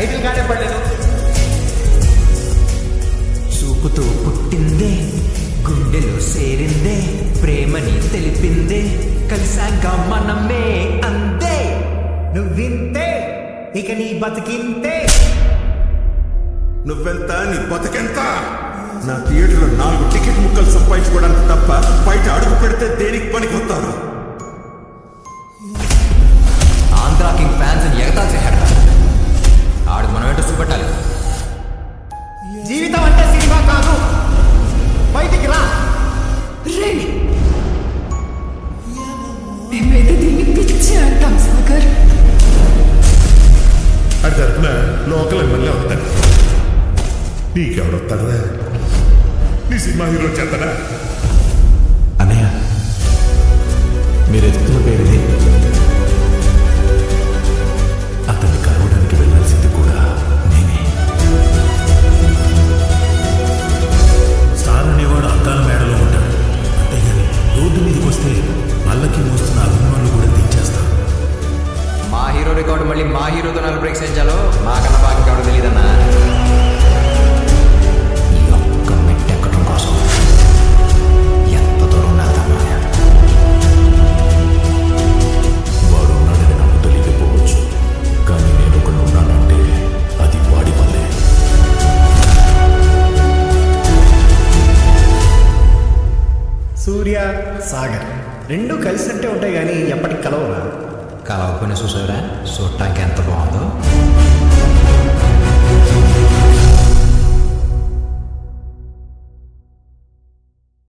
Title గానే పడలేదు. చూపుతో పుట్టిందే, గుండెలో సేరిందే, ప్రేమని తెలిపిందే, కలిసాక మనమే అందే. నువ్వింతే ఇక నీ బతికింతే. నువ్వెంత నీ బతికెంత? నా థియేటర్లో 4 టికెట్ ముక్కలు సంపాదించుకోవడానికి తప్ప బయట అడుగు పెడితే దేనికి పనికి వస్తారు? ఆంధ్రా కింగ్ ఫ్యాన్స్ అని ఎగతాలు చేశాడు. ఆడు మనం ఏంటో చూపెట్టాలి. జీవితం అంటే సినిమా కాదు, బయటికి రా. మేమైతే దీన్ని పిచ్చి అంటాం సాగర్. అది తరపున లోకల్ ఎమ్మెల్యే వస్తాడు. నీకెవడొస్తాడరా? నీ సినిమా హీరో చేస్తాడా? అన్నయ్య, మీరు ఎదుగుతున్న పేరుది. అతన్ని కలవడానికి వెళ్ళాల్సింది కూడా నేనే. స్టార్ అనేవాడు అద్దాల మేడలో ఉంటాడు, అంతేగాని రోడ్డు మీదకి వస్తే వాళ్ళకి మోస్తున్న అభిమానులు కూడా తెచ్చేస్తారు. మా హీరో రికార్డు మళ్ళీ మా హీరోతో 4 బ్రేక్స్ వేయించాలో మాకన్నా బాగా ఇంకెవడో తెలియదన్నా. ఈ ఒక్క మెట్టెక్కడం కోసం ఎంత దూరం వెళ్తామా? వాడు ఉన్నాడని నాకు తెలియకపోవచ్చు, కానీ నేను ఒకడు ఉన్నానంటే అది వాడి వల్లే. సూర్య, సాగర్ రెండు కలిసినట్టే ఉంటాయి కానీ ఎప్పటికి కలవరా. కలవకపోయినా చూసావురా, చూడటానికి ఎంత బాగుందో.